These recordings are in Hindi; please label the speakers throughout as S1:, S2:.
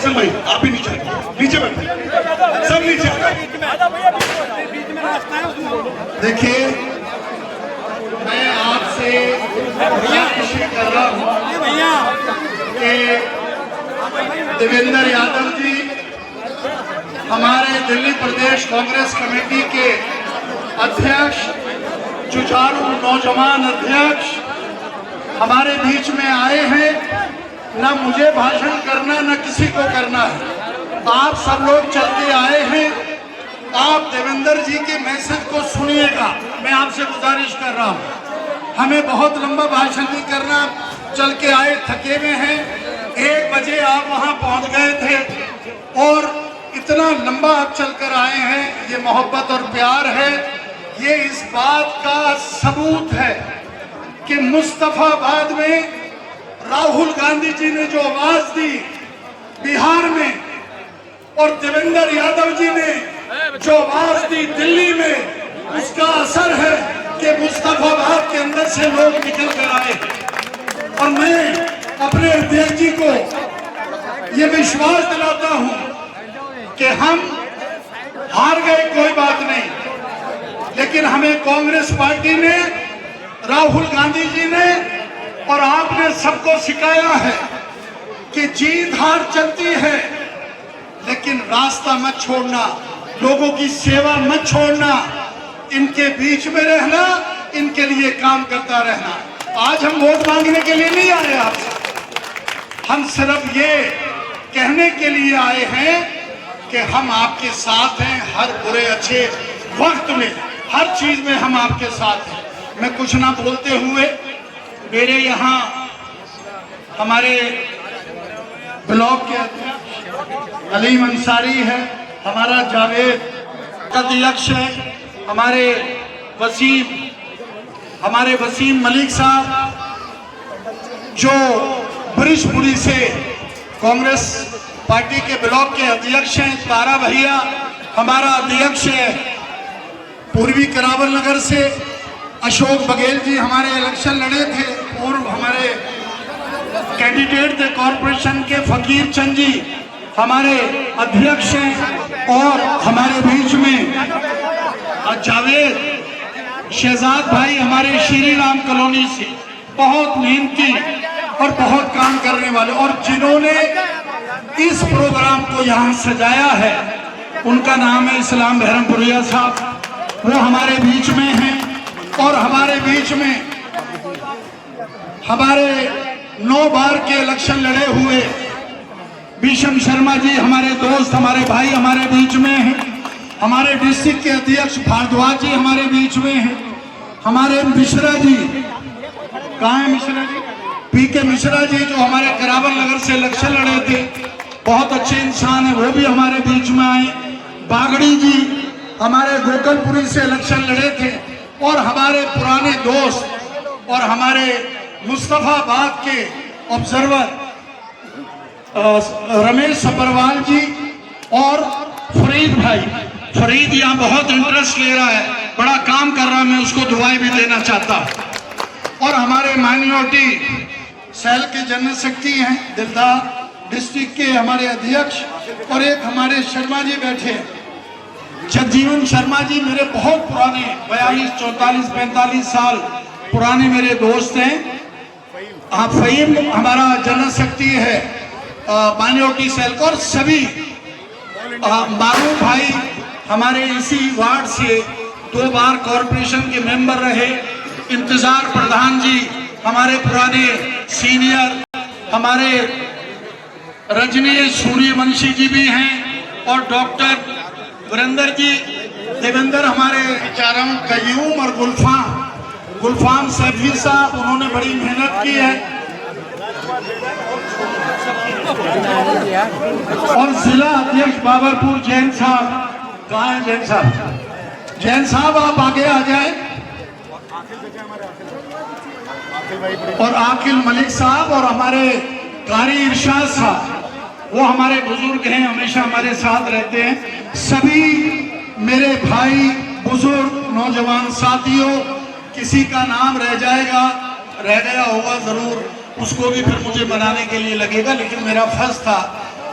S1: फैसल भाई आप भी नीचे नीचे बैठे, सब नीचे। देखिए मैं आपसे गुजारिश कर रहा हूँ कि देवेंद्र यादव जी हमारे दिल्ली प्रदेश कांग्रेस कमेटी के अध्यक्ष, जुझारू नौजवान अध्यक्ष हमारे बीच में आए हैं। न मुझे भाषण करना न किसी को करना है, आप सब लोग चल के आए हैं। आप देवेंद्र जी के मैसेज को सुनिएगा, मैं आपसे गुजारिश कर रहा हूँ। हमें बहुत लंबा भाषण नहीं करना, चल के आए, थके हुए हैं। 1 बजे आप वहाँ पहुँच गए थे और इतना लंबा आप चलकर आए हैं। ये मोहब्बत और प्यार है, ये इस बात का सबूत है कि मुस्तफाबाद में राहुल गांधी जी ने जो आवाज दी बिहार में और देवेंद्र यादव जी ने जो आवाज दी दिल्ली में, उसका असर है कि मुस्तफाबाद के अंदर से लोग निकल कर आए। और मैं अपने अध्यक्ष जी को ये विश्वास दिलाता हूं कि हम हार गए कोई बात नहीं, लेकिन हमें कांग्रेस पार्टी ने, राहुल गांधी जी ने और आपने सबको सिखाया है कि जीत हार चलती है, लेकिन रास्ता मत छोड़ना, लोगों की सेवा मत छोड़ना, इनके बीच में रहना, इनके लिए काम करता रहना। आज हम वोट मांगने के लिए नहीं आए आपसे, हम सिर्फ ये कहने के लिए आए हैं कि हम आपके साथ हैं। हर बुरे अच्छे वक्त में, हर चीज में हम आपके साथ हैं। मैं कुछ ना बोलते हुए, मेरे यहाँ हमारे ब्लॉक के अध्यक्ष अलीम अंसारी है, हमारा जावेद अध्यक्ष है, हमारे वसीम मलिक साहब जो ब्रिजपुरी से कांग्रेस पार्टी के ब्लॉक के अध्यक्ष हैं, तारा भैया हमारा अध्यक्ष है पूर्वी करावल नगर से, अशोक बघेल जी हमारे इलेक्शन लड़े थे, पूर्व हमारे कैंडिडेट थे कॉरपोरेशन के, फकीर चंद जी हमारे अध्यक्ष हैं, और हमारे बीच में जावेद शहजाद भाई हमारे श्री राम कॉलोनी से, बहुत मेहनती और बहुत काम करने वाले, और जिन्होंने इस प्रोग्राम को यहाँ सजाया है उनका नाम है इस्लाम बहरमपुरिया साहब, वो हमारे बीच में हैं। और हमारे बीच में हमारे 9 बार के इलेक्शन लड़े हुए भीषम शर्मा जी हमारे दोस्त, हमारे भाई हमारे बीच में हैं। हमारे डिस्ट्रिक्ट के अध्यक्ष भारद्वाज जी हमारे बीच में हैं। हमारे मिश्रा जी, कहाँ है मिश्रा जी? पीके मिश्रा जी जो हमारे करावल नगर से इलेक्शन लड़े थे, बहुत अच्छे इंसान है, वो भी हमारे बीच में आए। बागड़ी जी हमारे गोकलपुरी से इलेक्शन लड़े थे, और हमारे पुराने दोस्त और हमारे मुस्तफाबाद के ऑब्जर्वर रमेश सपरवाल जी और फरीद भाई, फरीद यहाँ बहुत इंटरेस्ट ले रहा है, बड़ा काम कर रहा है, मैं उसको दुआएं भी देना चाहता हूँ। और हमारे माइनॉरिटी सेल के जनरल सेक्रेटरी हैं दिलदार, डिस्ट्रिक्ट के हमारे अध्यक्ष, और एक हमारे शर्मा जी बैठे हैं, जगजीवन शर्मा जी, मेरे बहुत पुराने 42, 44, 45 साल पुराने मेरे दोस्त हैं। फहीम हमारा जनरल सेक्रेटरी है माइनॉरिटी सेल का, और सभी मारूफ भाई हमारे इसी वार्ड से 2 बार कॉरपोरेशन के मेंबर रहे। इंतजार प्रधान जी हमारे पुराने सीनियर, हमारे रजनीश सूर्यवंशी जी भी हैं, और डॉक्टर वीरेंद्र जी, देवेंद्र हमारे चारों, कयूम और गुलफाम सैफी साहब, उन्होंने बड़ी मेहनत की है। और जिला अध्यक्ष बाबरपुर जैन साहब, कहाँ है जैन साहब? जैन साहब आप आगे आ जाए। और आकिल मलिक साहब और हमारे कारी इरशाद साहब, वो हमारे बुजुर्ग हैं, हमेशा हमारे साथ रहते हैं। सभी मेरे भाई, बुजुर्ग, नौजवान साथियों, किसी का नाम रह गया होगा जरूर, उसको भी फिर मुझे बनाने के लिए लगेगा, लेकिन मेरा फर्ज था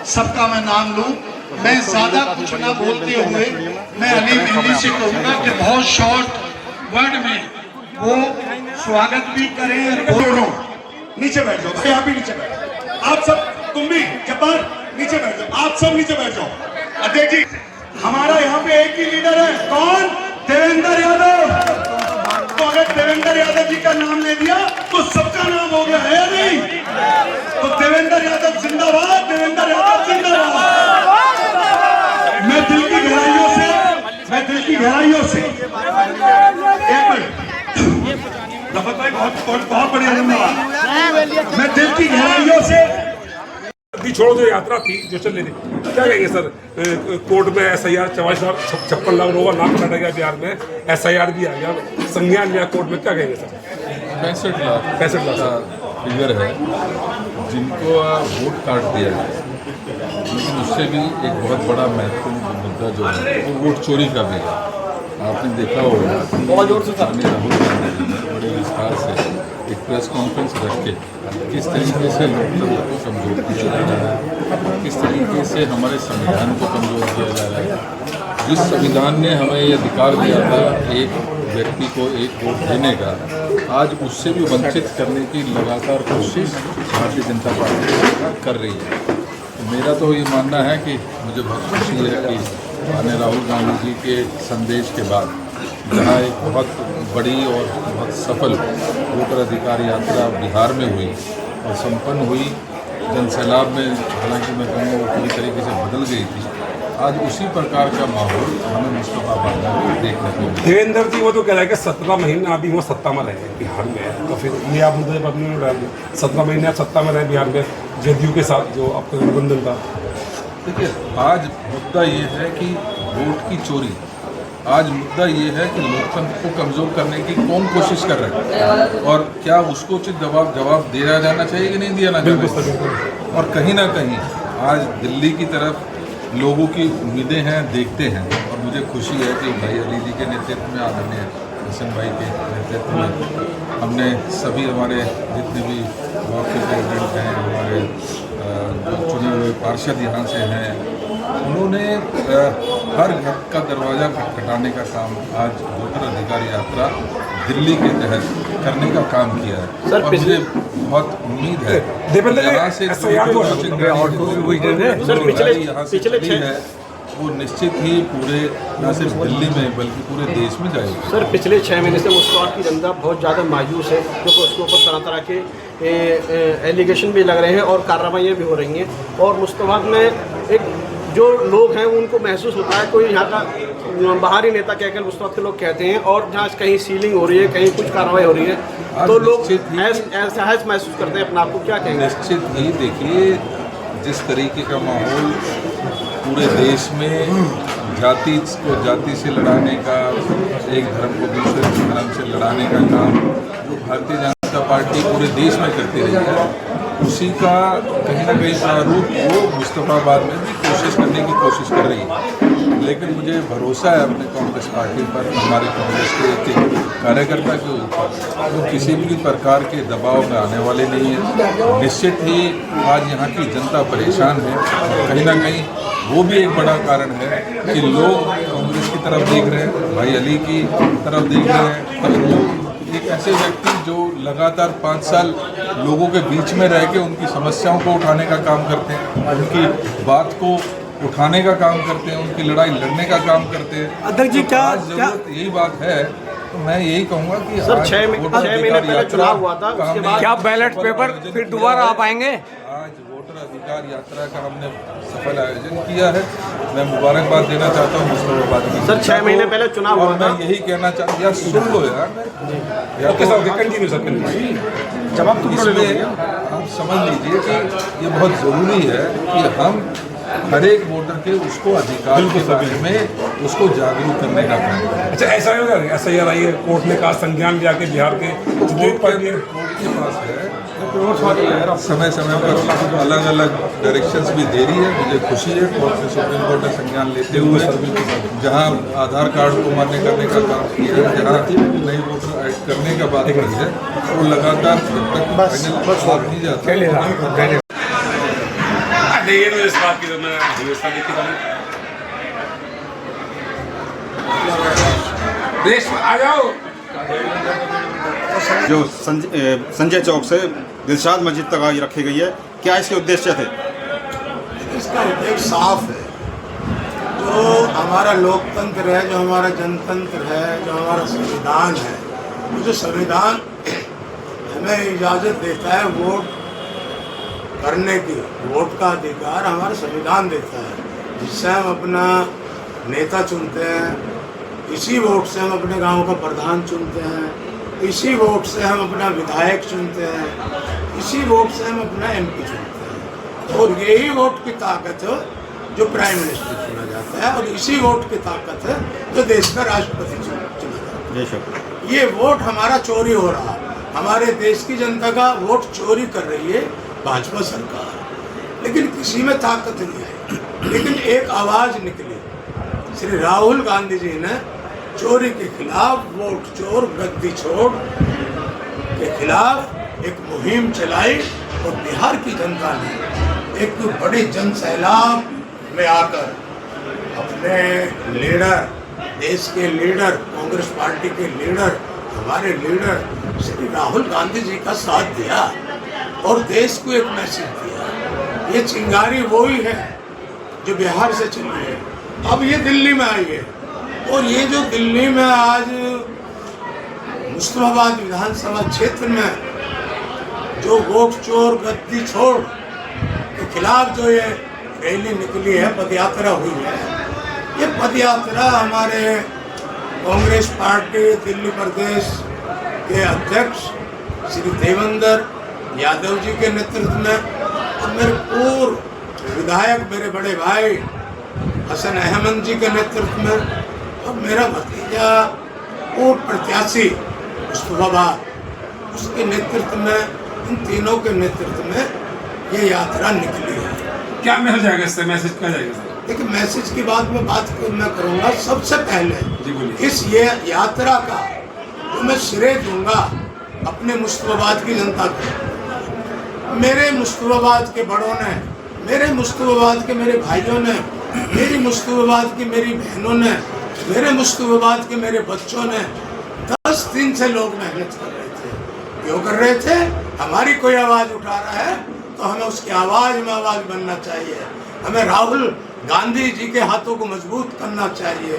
S1: सबका मैं नाम लूं। मैं ज्यादा कुछ ना बोलते हुए मैं अली मेहंदी से कहूंगा कि बहुत शॉर्ट वर्ड में वो स्वागत भी करें।
S2: दोनों नीचे बैठ जाओ भाई, आप भी नीचे बैठ जाओ। आप सब, तुम भी जब्बार नीचे बैठ जाओ, आप सब नीचे बैठ जाओ। अध्यक्ष जी, हमारा यहाँ पे एक ही लीडर है, कौन? देवेंद्र यादव। तो अगर देवेंद्र यादव जी का नाम ले दिया तो सबका नाम हो गया, है या नहीं? तो देवेंद्र यादव जिंदाबाद, देवेंद्र यादव जिंदाबाद। मैं दिल की गहराइयों से एक मिनट, रफत भाई, बहुत बढ़िया, धन्यवाद। मैं दिल की गहराइयों से
S3: अभी छोड़ो, जो यात्रा थी जो चल रही थी, क्या कहेंगे सर? कोर्ट में SIR 56 लाख लोगों का नाम काटा गया, बिहार में SIR भी आ गया, संज्ञान लिया कोर्ट में, क्या कहेंगे सर?
S4: 65 लाख का फिगर है जिनको वोट काट दिया गया। लेकिन उससे भी एक बहुत बड़ा महत्वपूर्ण मुद्दा जो है वो वोट चोरी का भी है। आपने देखा होगा बहुत जोर से राहुल गांधी जी ने बड़े विस्तार से एक प्रेस कॉन्फ्रेंस रख के किस तरीके से लोकतंत्र को कमजोर किया जा रहा है, किस तरीके से हमारे संविधान को कमजोर किया जा रहा है। जिस संविधान ने हमें ये अधिकार दिया था एक व्यक्ति को एक वोट देने का, आज उससे भी वंचित करने की लगातार कोशिश भारतीय जनता पार्टी कर रही है। तो मेरा तो ये मानना है कि मुझे बहुत खुशी है कि माननीय राहुल गांधी जी के संदेश के बाद जहाँ एक बहुत बड़ी और बहुत सफल वोटर अधिकार यात्रा बिहार में हुई और संपन्न हुई, जन सैलाब में हालांकि मैं कहूँगा वो पूरी तरीके से बदल गई थी, आज उसी प्रकार का माहौल हमें मुस्तफाबाद में देखने को मिला।
S3: देवेंद्र जी वो तो कह रहे हैं कि 17 महीने अभी वो सत्ता में रहे बिहार में, तो फिर ये आप मुद्दे पर नहीं उड़ा, 17 महीने आप सत्ता में रहे बिहार में JDU के साथ जो आपका गठबंधन था।
S4: देखिए, आज मुद्दा ये है कि वोट की चोरी, आज मुद्दा ये है कि लोकतंत्र को कमज़ोर करने की कौन कोशिश कर रहा है और क्या उसको उचित जवाब दिया जाना चाहिए कि नहीं दिया जाना चाहिए। और कहीं ना कहीं आज दिल्ली की तरफ लोगों की उम्मीदें हैं, देखते हैं, और मुझे खुशी है कि भाई अली जी के नेतृत्व में, आदरणीय हसन भाई के नेतृत्व में हमने सभी हमारे जितने भी ब्लॉक के प्रेसिडेंट हैं, हमारे जो चुने हुए पार्षद यहाँ से हैं, उन्होंने हर घर का दरवाज़ा खटखटाने का काम आज वोटर अधिकार यात्रा दिल्ली के तहत करने का काम किया है। सर, और मुझे बहुत उम्मीद है यहाँ से पिछले है वो निश्चित ही पूरे न सिर्फ दिल्ली में बल्कि पूरे देश में जाएगी।
S5: सर, पिछले 6 महीने से मुस्तफाबाद की जनता बहुत ज़्यादा मायूस है, क्योंकि उसके ऊपर तरह तरह के एलिगेशन भी लग रहे हैं और कार्रवाइयाँ भी हो रही हैं। और मुस्तफाबाद में एक जो लोग हैं उनको महसूस होता है, कोई यहाँ का बाहरी नेता कहकर मुस्तफाबाद के लोग कहते हैं, और जहाँ कहीं सीलिंग हो रही है, कहीं कुछ कार्रवाई हो रही है, तो लोग असहज महसूस करते हैं अपने आप को। क्या कहेंगे?
S4: निश्चित ही देखिए, जिस तरीके का माहौल पूरे देश में जाति को जाति से लड़ाने का, एक धर्म को दूसरे धर्म से लड़ाने का काम जो भारतीय जनता पार्टी पूरे देश में करती रही है, उसी का कहीं ना कहीं प्रारूप वो मुस्तफाबाद में भी करने की कोशिश कर रही है। लेकिन मुझे भरोसा है अपने कांग्रेस पार्टी पर, हमारे कांग्रेस के कार्यकर्ता के ऊपर, वो किसी भी प्रकार के दबाव में आने वाले नहीं है। निश्चित ही आज यहाँ की जनता परेशान है, कहीं ना कहीं वो भी एक बड़ा कारण है कि लोग कांग्रेस की तरफ देख रहे हैं, भाई अली की तरफ देख रहे हैं। तो वो एक ऐसे व्यक्ति जो लगातार 5 साल लोगों के बीच में रह के उनकी समस्याओं को उठाने का काम करते हैं, उनकी बात को उठाने का काम करते हैं, उनकी लड़ाई लड़ने का काम करते हैं।
S5: अध्यक्ष जी, क्या
S4: जरूरत यही बात है, तो मैं यही कहूँगा कि
S5: सर 6 महीने पहले चुनाव हुआ था, उसके बाद
S6: क्या बैलेट पेपर फिर दोबारा आ पाएंगे?
S4: आज वोटर अधिकार यात्रा का हमने सफल आयोजन किया है। मैं मुबारकबाद देना चाहता हूँ मुस्तफाबाद की।
S5: सर 6 महीने पहले चुनाव हुआ था,
S4: मैं यही कहना चाहता हूँ, यार सुन लो यार, जवाब इसलिए आप समझ लीजिए कि ये बहुत ज़रूरी है कि हम हर एक वोटर के उसको अधिकार के बारे में उसको जागरूक करने का काम करें।
S3: अच्छा, ऐसा होगा SIR आई है, कोर्ट ने कहा संज्ञान लिया के बिहार के
S4: कोर्ट के पास है, समय समय पर अलग अलग डायरेक्शंस भी दे रही है। मुझे खुशी है कोर्ट से, सुप्रीम कोर्ट ने संज्ञान लेते हुए जहां आधार कार्ड को मान्य करने का काम किया है, जहां नई वोटर ऐड करने का बात करी है, वो लगातार जब तक फाइनल नहीं जाता
S3: नहीं है इस बात की तो मैं व्यवस्था देखी था देश में आ जाओ।
S7: जो संजय चौक से दिलशाद मस्जिद तक आज रखी गई है, क्या इसके उद्देश्य थे?
S8: इसका उद्देश्य साफ है। जो हमारा लोकतंत्र है, जो हमारा जनतंत्र है, जो हमारा संविधान है, वो जो संविधान हमें इजाज़त देता है वोट करने की, वोट का अधिकार हमारा संविधान देता है, जिससे हम अपना नेता चुनते हैं। इसी वोट से हम अपने गांव का प्रधान चुनते हैं, इसी वोट से हम अपना विधायक चुनते हैं, इसी वोट से हम अपना एमपी चुनते हैं। और यही वोट की ताकत है जो प्राइम मिनिस्टर चुना जाता है, और इसी वोट की ताकत है जो देश का राष्ट्रपति चुना जाता है। ये वोट हमारा चोरी हो रहा है, हमारे देश की जनता का वोट चोरी कर रही है भाजपा सरकार, लेकिन किसी में ताकत नहीं है। लेकिन एक आवाज़ निकली, श्री राहुल गांधी जी ने चोरी के खिलाफ, वोट चोर गद्दी छोड़ के खिलाफ एक मुहिम चलाई, और बिहार की जनता ने एक बड़ी जन सैलाब में आकर अपने लीडर, देश के लीडर, कांग्रेस पार्टी के लीडर, हमारे लीडर श्री राहुल गांधी जी का साथ दिया और देश को एक मैसेज दिया। ये चिंगारी वो ही है जो बिहार से चली है, अब ये दिल्ली में आई है। और ये जो दिल्ली में आज मुस्तफाबाद विधानसभा क्षेत्र में जो वोट चोर गद्दी छोड़ के खिलाफ जो ये रैली निकली है, पदयात्रा हुई है, ये पदयात्रा हमारे कांग्रेस पार्टी दिल्ली प्रदेश के अध्यक्ष श्री देवेंद्र यादव जी के नेतृत्व में, और मेरे पूर्व विधायक मेरे बड़े भाई हसन अहमद जी के नेतृत्व में, और मेरा भतीजा पूर्व प्रत्याशी मुस्तफाबाद, उसके नेतृत्व में, इन तीनों के नेतृत्व में ये यात्रा निकली है।
S3: क्या मैसेज आएगा इससे? मैसेज क्या जाएगा सर?
S8: देखिए, मैसेज की बात मैं करूँगा। सबसे पहले
S3: जी बोलिए।
S8: इस ये यात्रा का जो मैं श्रेय दूंगा अपने मुस्तफाबाद की जनता को। मेरे मुस्तफाबाद के बड़ों ने, मेरे मुस्तफाबाद के मेरे भाइयों ने, मेरी मुस्तफाबाद की मेरी बहनों ने, मेरे मुस्तफाबाद के मेरे बच्चों ने 10 दिन से लोग मेहनत कर रहे थे। क्यों कर रहे थे? हमारी कोई आवाज़ उठा रहा है तो हमें उसकी आवाज़ में आवाज़ बनना चाहिए। हमें राहुल गांधी जी के हाथों को मजबूत करना चाहिए,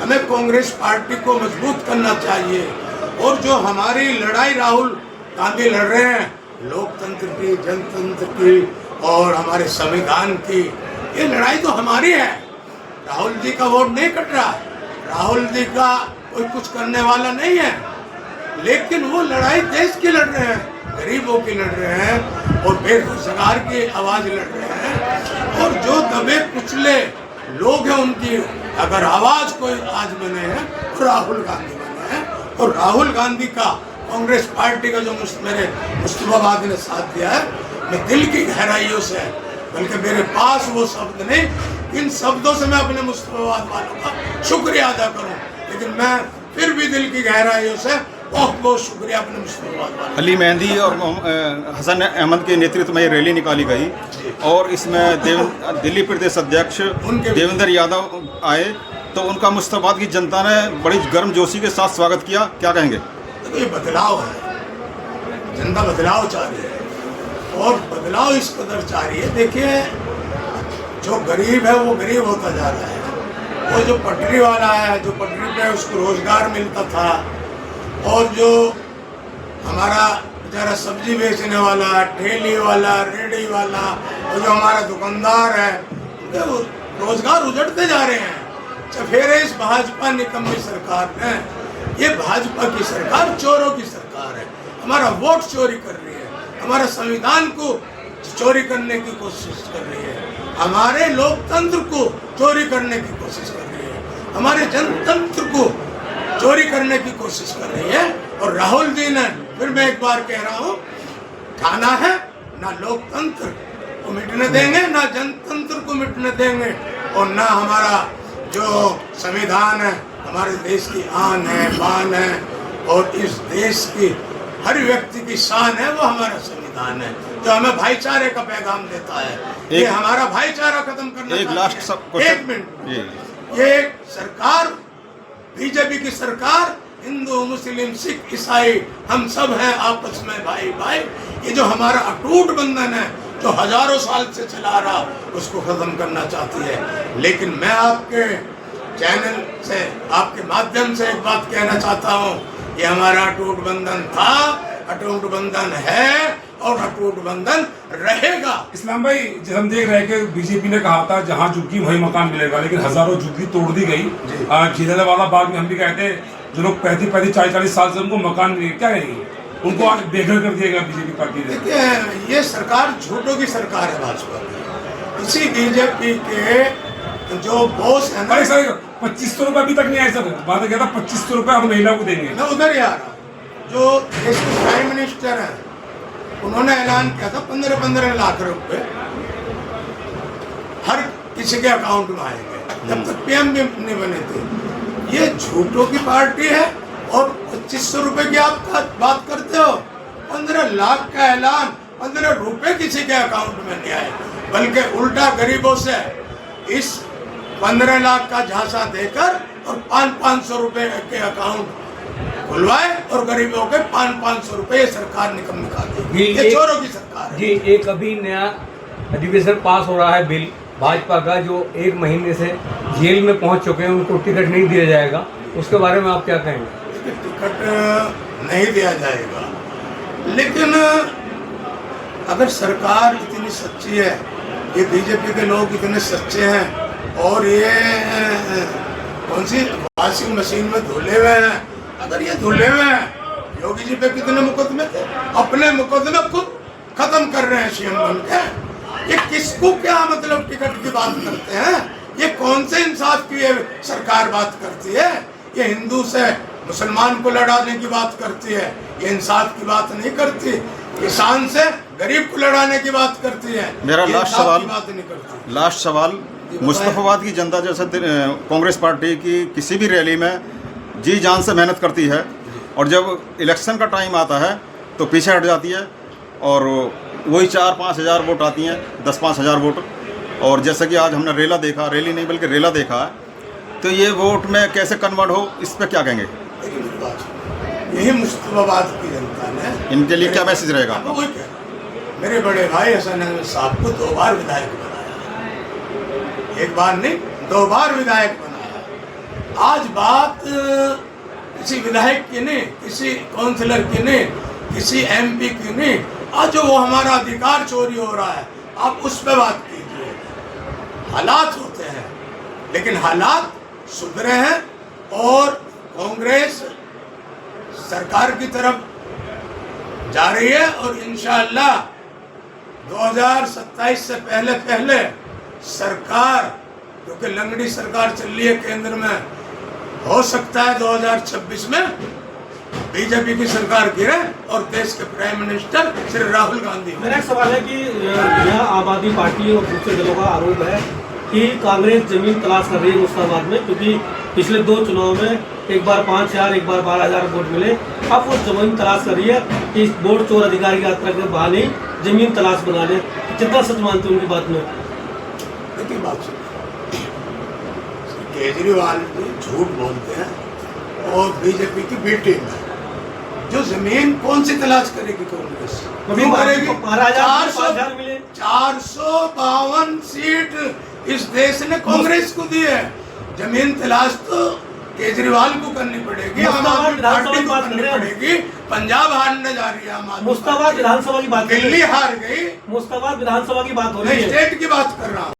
S8: हमें कांग्रेस पार्टी को मजबूत करना चाहिए। और जो हमारी लड़ाई राहुल गांधी लड़ रहे हैं, लोकतंत्र की, जनतंत्र की और हमारे संविधान की, ये लड़ाई तो हमारी है। राहुल जी का वोट नहीं कट रहा, राहुल जी का कोई कुछ करने वाला नहीं है, लेकिन वो लड़ाई देश की लड़ रहे हैं, गरीबों की लड़ रहे हैं, और बेरोजगार की आवाज़ लड़ रहे हैं। और जो दबे कुचले लोग हैं उनकी अगर आवाज़ कोई आज बने हैं तो राहुल गांधी बने हैं। और राहुल गांधी का, कांग्रेस पार्टी का जो मेरे मुस्तफाबाद ने साथ दिया है, मैं दिल की गहराइयों से, बल्कि मेरे पास वो शब्द नहीं, इन शब्दों से मैं अपने मुस्तफाबाद वालों का शुक्रिया अदा करूं, लेकिन मैं फिर भी दिल की गहराइयों से बहुत बहुत शुक्रिया अपने मुस्तफाबाद वालों।
S7: अली मेहंदी और हसन अहमद के नेतृत्व में ये रैली निकाली गई, और इसमें दिल्ली प्रदेश अध्यक्ष देवेंद्र यादव आए, तो उनका मुस्तफाबाद की जनता ने बड़ी गर्मजोशी के साथ स्वागत किया। क्या कहेंगे?
S8: तो ये बदलाव है, जनता बदलाव चाह रही है, और बदलाव इस कदर चाह रही है। देखिए, जो गरीब है वो गरीब होता जा रहा है, वो जो पटरी वाला है, जो पटरी पे उसको रोजगार मिलता था, और जो हमारा बेचारा सब्जी बेचने वाला, ठेली वाला, रेहड़ी वाला, और जो हमारा दुकानदार है, वो रोजगार उजड़ते जा रहे हैं। चफेरे इस भाजपा निकम्मी सरकार ने, ये भाजपा की सरकार चोरों की सरकार है, हमारा वोट चोरी कर रही है, हमारा संविधान को चोरी करने की कोशिश कर रही है, हमारे लोकतंत्र को चोरी करने की कोशिश कर रही है, हमारे जनतंत्र को चोरी करने की कोशिश कर रही है। और राहुल जी ने, फिर मैं एक बार कह रहा हूँ, खाना है ना लोकतंत्र को मिटने देंगे, ना जनतंत्र को मिटने देंगे, और ना हमारा जो संविधान है, हमारे देश की आन है, बान है, और इस देश की हर व्यक्ति की शान है, वो हमारा संविधान है। जो हमें भाईचारे का पैगाम देता है। ये हमारा भाईचारा खत्म करना
S7: एक
S8: चाहती
S7: लास्ट
S8: है।
S7: सब
S8: एक मिनट, ये सरकार, बीजेपी की सरकार, हिंदू मुस्लिम सिख ईसाई हम सब हैं आपस में भाई भाई। ये जो हमारा अटूट बंधन है जो हजारों साल से चला रहा, उसको खत्म करना चाहती है। लेकिन मैं आपके चैनल से, आपके माध्यम से एक बात कहना चाहता हूँ, ये हमारा अटूट बंधन था, अटूट बंधन है और अटूट बंधन रहेगा।
S3: इस्लाम भाई, जैसे हम देख रहे हैं कि बीजेपी ने कहा था जहां झुग्गी वही मकान मिलेगा, लेकिन हजारों झुग्गी तोड़ दी गई। जलियांवाला बाग में हम भी कहते हैं जो लोग 35-40 साल से उनको मकान मिले, क्या कहेंगे? उनको आज बेघर कर दिया गया बीजेपी पार्टी ने।
S8: देखिए, ये सरकार झूठों की सरकार है भाजपा की। इसी बीजेपी के जो बॉस है ना,
S3: सर 2500 रुपए अभी तक नहीं आए सर। बात क्या था 2500 रुपए हम महिला को देंगे।
S8: मैं उधर ही आ रहा हूँ। जो देश के प्राइम मिनिस्टर हैं, उन्होंने ऐलान किया था 15-15 लाख रुपए हर किसी के अकाउंट में आएंगे, जब तक पीएम भी नहीं बने थे। ये झूठों की पार्टी है और 2500 रुपए की आप बात करते हो। 15 लाख का ऐलान, 15 रुपए किसी के अकाउंट में नहीं आए, बल्कि उल्टा गरीबों से इस 15 लाख का झांसा देकर और 500-500 रुपए के अकाउंट खुलवाए और गरीबों के 500-500 रुपए सरकार निकम निकाली। ये चोरों की सरकार है।
S6: जी, एक अभी नया अधिवेशन पास हो रहा है बिल भाजपा का, जो 1 महीने से जेल में पहुंच चुके हैं, उनको टिकट नहीं दिया जाएगा, उसके बारे में आप क्या कहेंगे?
S8: टिकट नहीं दिया जाएगा, लेकिन अगर सरकार इतनी सच्ची है, ये बीजेपी के लोग इतने सच्चे हैं और ये कौन सी वॉशिंग मशीन में धुले हुए हैं, अगर ये धुले हुए हैं, योगी जी पे कितने मुकदमे थे, अपने मुकदमे खुद खत्म कर रहे हैं सीएम बन के। ये किसको क्या मतलब टिकट की बात करते हैं? ये कौन से इंसाफ की ये सरकार बात करती है? ये हिंदू से मुसलमान को लड़ाने की बात करती है, ये इंसाफ की बात नहीं करती। किसान से गरीब को लड़ाने की बात करती है।
S7: मेरा लास्ट सवाल,
S8: बात नहीं करती।
S7: लास्ट सवाल, मुस्तफाबाद की जनता जैसे कांग्रेस पार्टी की किसी भी रैली में जी जान से मेहनत करती है और जब इलेक्शन का टाइम आता है तो पीछे हट जाती है और वही 4-5 हज़ार वोट आती हैं, 10-5 हज़ार वोट। और जैसा कि आज हमने रेला देखा, रैली नहीं बल्कि रेला देखा, तो ये वोट में कैसे कन्वर्ट हो, इस पर क्या कहेंगे?
S8: यही मुस्तफाबाद की जनता ने,
S7: इनके लिए क्या मैसेज रहेगा?
S8: मेरे बड़े भाई हसन अहमद साहब को 2 बार विधायक बनाया, 1 बार नहीं 2 बार विधायक बनाया। आज बात किसी विधायक की नहीं, किसी काउंसलर की नहीं, किसी एमपी की नहीं, आज जो वो हमारा अधिकार चोरी हो रहा है, आप उस पर बात कीजिए। हालात होते हैं, लेकिन हालात सुधरे हैं और कांग्रेस सरकार की तरफ जा रही है और इंशाअल्लाह 2027 से पहले सरकार, क्योंकि लंगड़ी सरकार चल रही है केंद्र में, हो सकता है 2026 में बीजेपी की सरकार गिरे और देश के प्राइम मिनिस्टर श्री राहुल गांधी।
S5: मेरा एक सवाल है कि यह आम आदमी पार्टी और दूसरे दलों का आरोप है कि कांग्रेस जमीन तलाश कर रही है मुस्तफाबाद में, क्योंकि पिछले 2 चुनाव में एक बार 5,000 एक बार 12,000 वोट मिले। अब वो जमीन तलाश कर रही है कि वोट चोर अधिकारी यात्रा के बहाने जमीन तलाश बना ले। कितना सच मानते हैं उनकी बात में?
S8: देखिए बात सुनिए, केजरीवाल भी झूठ बोलते हैं और बीजेपी की बी टीम है जो जमीन कौन सी तलाश करेगी कांग्रेस? क्यों करेगी? 452 सीट इस देश ने कांग्रेस को दी है। जमीन तलाश तो केजरीवाल को करनी पड़ेगी, आम आदमी पार्टी को करनी पड़ेगी। पंजाब हारने जा रही है आम आदमी,
S5: मुस्तफाबाद विधानसभा की बात,
S8: दिल्ली हार गई,
S5: मुस्तफाबाद विधानसभा की बात हो रही है,
S8: स्टेट की बात कर रहा हूँ।